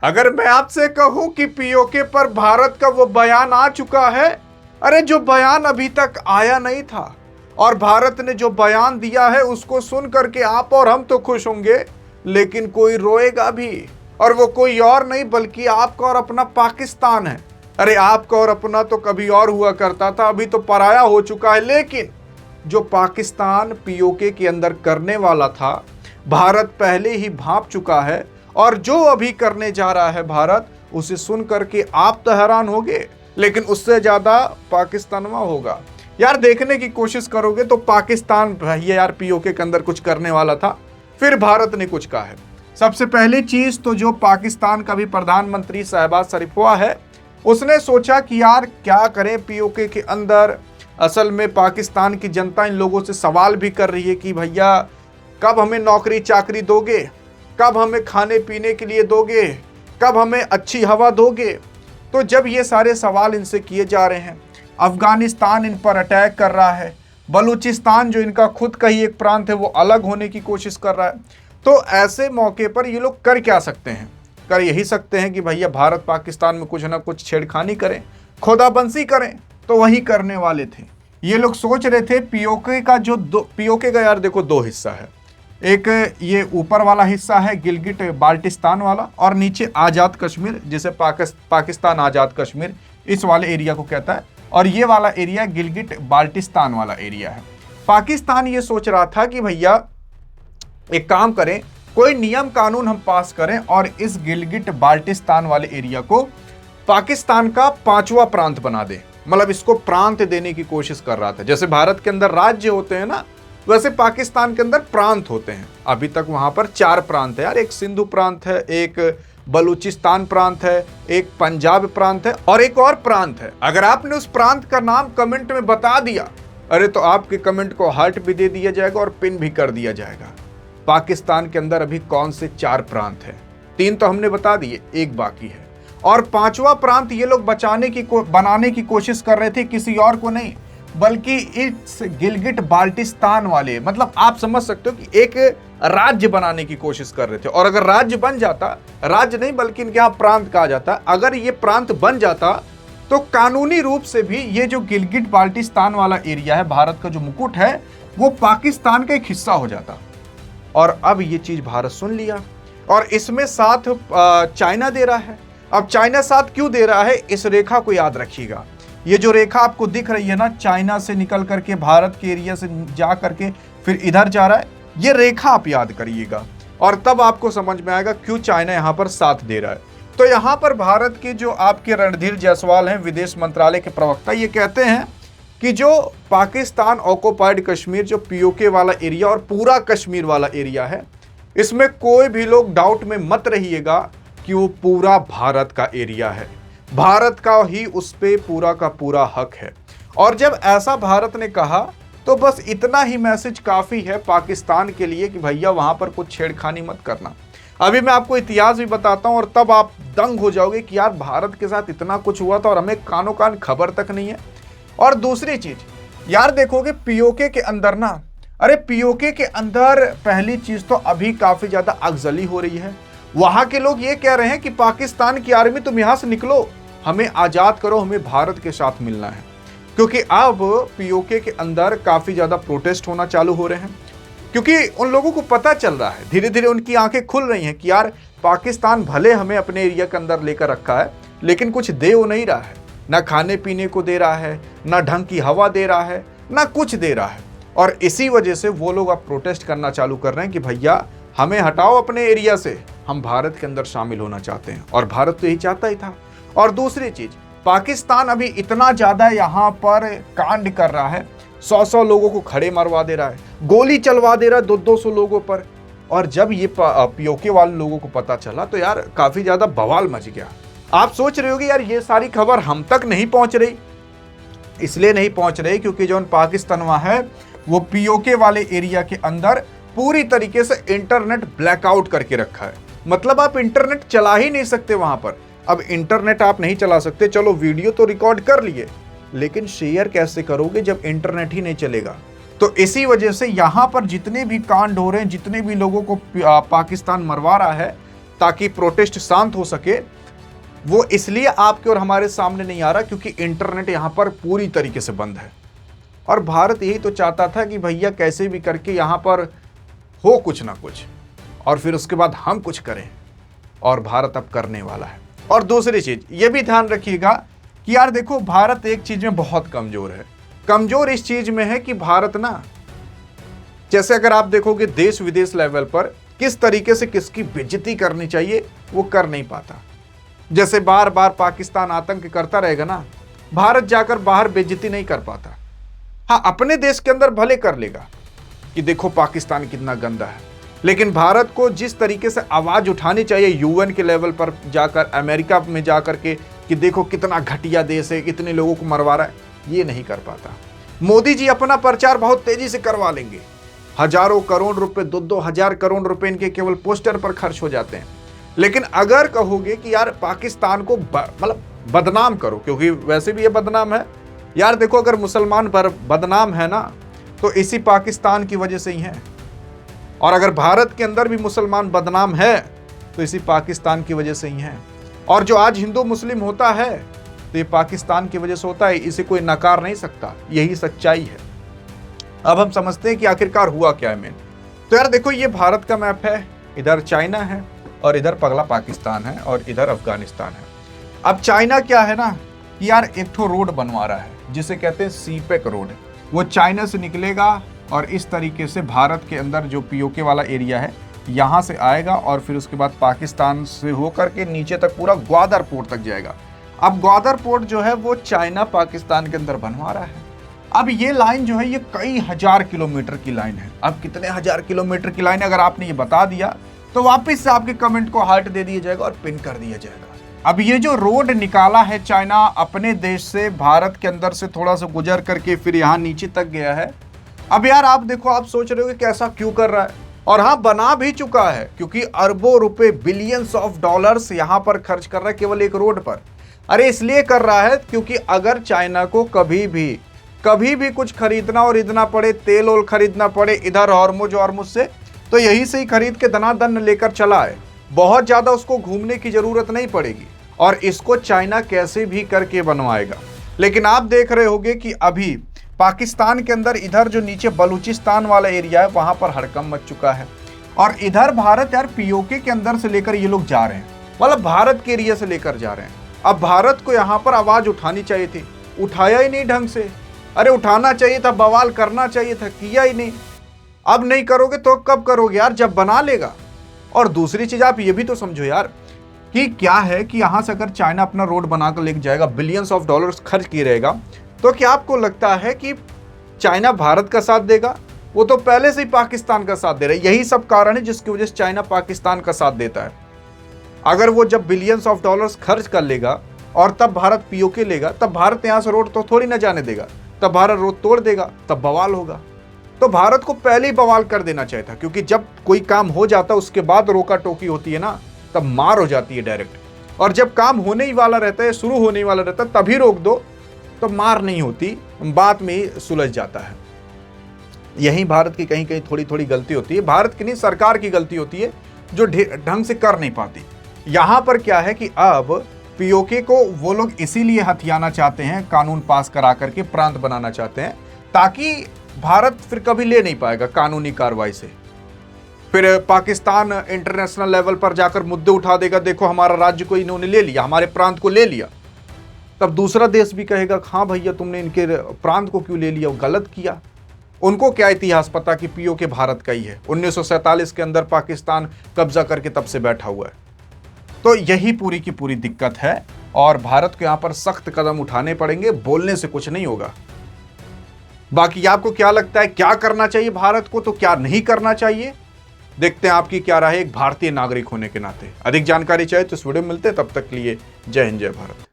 अगर मैं आपसे कहूं कि पीओके पर भारत का वो बयान आ चुका है, अरे जो बयान अभी तक आया नहीं था, और भारत ने जो बयान दिया है उसको सुन करके आप और हम तो खुश होंगे, लेकिन कोई रोएगा भी। और वो कोई और नहीं बल्कि आपका और अपना पाकिस्तान है। अरे आपका और अपना तो कभी और हुआ करता था, अभी तो पराया हो चुका है। लेकिन जो पाकिस्तान पीओके के अंदर करने वाला था, भारत पहले ही भांप चुका है। और जो अभी करने जा रहा है भारत, उसे सुन करके आप तो हैरान होगे, लेकिन उससे ज्यादा पाकिस्तानवा होगा। यार देखने की कोशिश करोगे तो पाकिस्तान भैया यार पीओके के अंदर कुछ करने वाला था, फिर भारत ने कुछ कहा है। सबसे पहली चीज तो जो पाकिस्तान का भी प्रधानमंत्री शहबाज शरीफवा है, उसने सोचा कि यार क्या करें पीओके के अंदर। असल में पाकिस्तान की जनता इन लोगों से सवाल भी कर रही है कि भैया कब हमें नौकरी चाकरी दोगे, कब हमें खाने पीने के लिए दोगे, कब हमें अच्छी हवा दोगे। तो जब ये सारे सवाल इनसे किए जा रहे हैं, अफगानिस्तान इन पर अटैक कर रहा है, बलूचिस्तान जो इनका खुद का ही एक प्रांत है वो अलग होने की कोशिश कर रहा है, तो ऐसे मौके पर ये लोग कर क्या सकते हैं? कर यही सकते हैं कि भैया भारत पाकिस्तान में कुछ ना कुछ छेड़खानी करें, खुदाबंसी करें। तो वही करने वाले थे। ये लोग सोच रहे थे पीओके का जो पीओके का यार देखो दो हिस्सा है, एक ये ऊपर वाला हिस्सा है गिलगिट बाल्टिस्तान वाला, और नीचे आज़ाद कश्मीर जिसे पाकिस्तान आज़ाद कश्मीर इस वाले एरिया को कहता है, और ये वाला एरिया गिलगिट बाल्टिस्तान वाला एरिया है। पाकिस्तान ये सोच रहा था कि भैया एक काम करें, कोई नियम कानून हम पास करें और इस गिलगिट बाल्टिस्तान वाले एरिया को पाकिस्तान का 5वां प्रांत बना दें। मतलब इसको प्रांत देने की कोशिश कर रहा था। जैसे भारत के अंदर राज्य होते हैं ना, वैसे पाकिस्तान के अंदर प्रांत होते हैं। अभी तक वहां पर 4 प्रांत है यार, एक सिंधु प्रांत है, एक बलूचिस्तान प्रांत है, एक पंजाब प्रांत है, और एक और प्रांत है। अगर आपने उस प्रांत का नाम कमेंट में बता दिया, अरे तो आपके कमेंट को हार्ट भी दे दिया जाएगा और पिन भी कर दिया जाएगा। पाकिस्तान के अंदर अभी कौन से 4 प्रांत हैं? 3 तो हमने बता दिए, एक बाकी है, और 5वां प्रांत ये लोग बनाने की कोशिश कर रहे थे, किसी और को नहीं बल्कि इस गिलगिट बाल्टिस्तान वाले, मतलब आप समझ सकते हो कि एक राज्य बनाने की कोशिश कर रहे थे। और अगर राज्य बन जाता, राज्य नहीं बल्कि इनके यहाँ प्रांत कहा जाता, अगर ये प्रांत बन जाता तो कानूनी रूप से भी ये जो गिलगिट बाल्टिस्तान वाला एरिया है, भारत का जो मुकुट है, वो पाकिस्तान का एक हिस्सा हो जाता। और अब ये चीज भारत सुन लिया, और इसमें साथ चाइना दे रहा है। अब चाइना साथ क्यों दे रहा है, इस रेखा को याद रखिएगा। ये जो रेखा आपको दिख रही है ना, चाइना से निकल करके भारत के एरिया से जा करके फिर इधर जा रहा है, ये रेखा आप याद करिएगा, और तब आपको समझ में आएगा क्यों चाइना यहाँ पर साथ दे रहा है। तो यहाँ पर भारत के जो आपके रणधीर जायसवाल हैं, विदेश मंत्रालय के प्रवक्ता, ये कहते हैं कि जो पाकिस्तान ऑक्युपाइड कश्मीर, जो पीओके वाला एरिया और पूरा कश्मीर वाला एरिया है, इसमें कोई भी लोग डाउट में मत रहिएगा कि वो पूरा भारत का एरिया है, भारत का ही उस पे पूरा का पूरा हक है। और जब ऐसा भारत ने कहा तो बस इतना ही मैसेज काफ़ी है पाकिस्तान के लिए कि भैया वहाँ पर कुछ छेड़खानी मत करना। अभी मैं आपको इतिहास भी बताता हूँ और तब आप दंग हो जाओगे कि यार भारत के साथ इतना कुछ हुआ था और हमें कानो कान खबर तक नहीं है। और दूसरी चीज़ यार देखोगे पीओके के अंदर ना, अरे पीओके के अंदर पहली चीज़ तो अभी काफ़ी ज़्यादा अगजली हो रही है। वहाँ के लोग ये कह रहे हैं कि पाकिस्तान की आर्मी तुम यहाँ से निकलो, हमें आज़ाद करो, हमें भारत के साथ मिलना है। क्योंकि अब पीओके के अंदर काफ़ी ज़्यादा प्रोटेस्ट होना चालू हो रहे हैं, क्योंकि उन लोगों को पता चल रहा है, धीरे धीरे उनकी आंखें खुल रही हैं कि यार पाकिस्तान भले हमें अपने एरिया के अंदर लेकर रखा है, लेकिन कुछ दे वो नहीं रहा है, ना खाने पीने को दे रहा है, ना ढंग की हवा दे रहा है, ना कुछ दे रहा है। और इसी वजह से वो लोग अब प्रोटेस्ट करना चालू कर रहे हैं कि भैया हमें हटाओ अपने एरिया से, हम भारत के अंदर शामिल होना चाहते हैं। और भारत तो यही चाहता ही था। और दूसरी चीज, पाकिस्तान अभी इतना ज्यादा यहाँ पर कांड कर रहा है, 100-100 लोगों को खड़े मरवा दे रहा है, गोली चलवा दे रहा है 200-200 लोगों पर। और जब ये पीओके वाले लोगों को पता चला तो यार काफी ज्यादा बवाल मच गया। आप सोच रहे होगे यार ये सारी खबर हम तक नहीं पहुंच रही, इसलिए नहीं पहुंच रही क्योंकि जो पाकिस्तान वहां है वो पीओके वाले एरिया के अंदर पूरी तरीके से इंटरनेट ब्लैकआउट करके रखा है। मतलब आप इंटरनेट चला ही नहीं सकते वहां पर। अब इंटरनेट आप नहीं चला सकते, चलो वीडियो तो रिकॉर्ड कर लिए, लेकिन शेयर कैसे करोगे जब इंटरनेट ही नहीं चलेगा। तो इसी वजह से यहाँ पर जितने भी कांड हो रहे हैं, जितने भी लोगों को पाकिस्तान मरवा रहा है, ताकि प्रोटेस्ट शांत हो सके, वो इसलिए आपके और हमारे सामने नहीं आ रहा क्योंकि इंटरनेट यहाँ पर पूरी तरीके से बंद है। और भारत यही तो चाहता था कि भैया कैसे भी करके यहाँ पर हो कुछ ना कुछ, और फिर उसके बाद हम कुछ करें, और भारत अब करने वाला है। और दूसरी चीज ये भी ध्यान रखिएगा कि यार देखो, भारत एक चीज में बहुत कमजोर है। कमजोर इस चीज में है कि भारत ना, जैसे अगर आप देखोगे देश विदेश लेवल पर किस तरीके से किसकी बेइज्जती करनी चाहिए वो कर नहीं पाता। जैसे बार बार पाकिस्तान आतंक करता रहेगा ना, भारत जाकर बाहर बेइज्जती नहीं कर पाता। हाँ, अपने देश के अंदर भले कर लेगा कि देखो पाकिस्तान कितना गंदा है, लेकिन भारत को जिस तरीके से आवाज उठानी चाहिए यूएन के लेवल पर जाकर, अमेरिका में जाकर के कि देखो कितना घटिया देश है, कितने लोगों को मरवा रहा है, ये नहीं कर पाता। मोदी जी अपना प्रचार बहुत तेजी से करवा लेंगे, हजारों करोड़ रुपए, 2-2 हजार करोड़ रुपए इनके केवल पोस्टर पर खर्च हो जाते हैं। लेकिन अगर कहोगे कि यार पाकिस्तान को मतलब बदनाम करो, क्योंकि वैसे भी ये बदनाम है यार, देखो अगर मुसलमान पर बदनाम है ना तो इसी पाकिस्तान की वजह से ही है, और अगर भारत के अंदर भी मुसलमान बदनाम है तो इसी पाकिस्तान की वजह से ही है। और जो आज हिंदू मुस्लिम होता है तो ये पाकिस्तान की वजह से होता है, इसे कोई नकार नहीं सकता, यही सच्चाई है। अब हम समझते हैं कि आखिरकार हुआ क्या है मेन। तो यार देखो, ये भारत का मैप है, इधर चाइना है और इधर पगला पाकिस्तान है और इधर अफगानिस्तान है। अब चाइना क्या है ना कि यार एक ठो रोड बनवा रहा है जिसे कहते हैं सीपेक रोड। वो चाइना से निकलेगा और इस तरीके से भारत के अंदर जो पीओके वाला एरिया है यहाँ से आएगा, और फिर उसके बाद पाकिस्तान से होकर के नीचे तक पूरा ग्वादर पोर्ट तक जाएगा। अब ग्वादर पोर्ट जो है वो चाइना पाकिस्तान के अंदर बनवा रहा है। अब ये लाइन जो है ये कई हजार किलोमीटर की लाइन है। अब कितने हजार किलोमीटर की लाइन, अगर आपने ये बता दिया तो वापस से आपके कमेंट को हार्ट दे दिया जाएगा और पिन कर दिया जाएगा। अब ये जो रोड निकाला है चाइना अपने देश से, भारत के अंदर से थोड़ा सा गुजर करके फिर यहाँ नीचे तक गया है। अब यार आप देखो, आप सोच रहे हो कि कैसा क्यों कर रहा है, और हाँ बना भी चुका है, क्योंकि अरबों रुपए, बिलियंस ऑफ डॉलर्स यहाँ पर खर्च कर रहा है केवल एक रोड पर। अरे इसलिए कर रहा है क्योंकि अगर चाइना को कभी भी कुछ खरीदना और इतना पड़े, तेल ओल खरीदना पड़े इधर हॉर्मुज से, तो यहीं से ही खरीद के दनादन लेकर चला है। बहुत ज्यादा उसको घूमने की जरूरत नहीं पड़ेगी, और इसको चाइना कैसे भी करके बनवाएगा। लेकिन आप देख रहे होंगे कि अभी पाकिस्तान के अंदर इधर जो नीचे बलूचिस्तान वाला एरिया है वहां पर हड़कंप मच चुका है, और इधर भारत यार पीओके के अंदर से लेकर ये लोग जा रहे हैं, मतलब भारत के एरिया से लेकर जा रहे हैं। अब भारत को यहाँ पर आवाज उठानी चाहिए थी, उठाया ही नहीं ढंग से। अरे उठाना चाहिए था, बवाल करना चाहिए था, किया ही नहीं। अब नहीं करोगे तो कब करोगे यार, जब बना लेगा। और दूसरी चीज आप ये भी तो समझो यार कि क्या है कि यहां से अगर चाइना अपना रोड बनाकर लेके जाएगा, बिलियंस ऑफ डॉलर्स खर्च किए रहेगा, तो क्या आपको लगता है कि चाइना भारत का साथ देगा? वो तो पहले से ही पाकिस्तान का साथ दे रहा है। यही सब कारण है जिसकी वजह से चाइना पाकिस्तान का साथ देता है। अगर वो जब बिलियंस ऑफ डॉलर्स खर्च कर लेगा और तब भारत पीओके लेगा, तब भारत यहां से रोड तो थोड़ी ना जाने देगा, तब भारत रोड तोड़ देगा, तब बवाल होगा। तो भारत को पहले ही बवाल कर देना चाहिए था, क्योंकि जब कोई काम हो जाता है उसके बाद रोका टोकी होती है ना, तब मार हो जाती है डायरेक्ट। और जब काम होने ही वाला रहता है, शुरू होने ही वाला रहता है, तभी रोक दो तो मार नहीं होती, बाद में ही सुलझ जाता है। यही भारत की कहीं कहीं थोड़ी थोड़ी गलती होती है। भारत की नहीं, सरकार की गलती होती है जो ढंग से कर नहीं पाती। यहां पर क्या है कि अब पीओके को वो लोग इसीलिए हथियाना चाहते हैं, कानून पास करा करके प्रांत बनाना चाहते हैं, ताकि भारत फिर कभी ले नहीं पाएगा कानूनी कार्रवाई से। फिर पाकिस्तान इंटरनेशनल लेवल पर जाकर मुद्दे उठा देगा, देखो हमारा राज्य को इन्होंने ले लिया, हमारे प्रांत को ले लिया। तब दूसरा देश भी कहेगा हाँ भैया तुमने इनके प्रांत को क्यों ले लिया, गलत किया। उनको क्या इतिहास पता कि पीओके भारत का ही है। 1947 के अंदर पाकिस्तान कब्जा करके तब से बैठा हुआ है। तो यही पूरी की पूरी दिक्कत है, और भारत को यहां पर सख्त कदम उठाने पड़ेंगे, बोलने से कुछ नहीं होगा। बाकी आपको क्या लगता है, क्या करना चाहिए भारत को, तो क्या नहीं करना चाहिए, देखते हैं आपकी क्या राय है एक भारतीय नागरिक होने के नाते। अधिक जानकारी चाहिए तो इस वीडियो में मिलते हैं, तब तक के लिए जय हिंद जय भारत।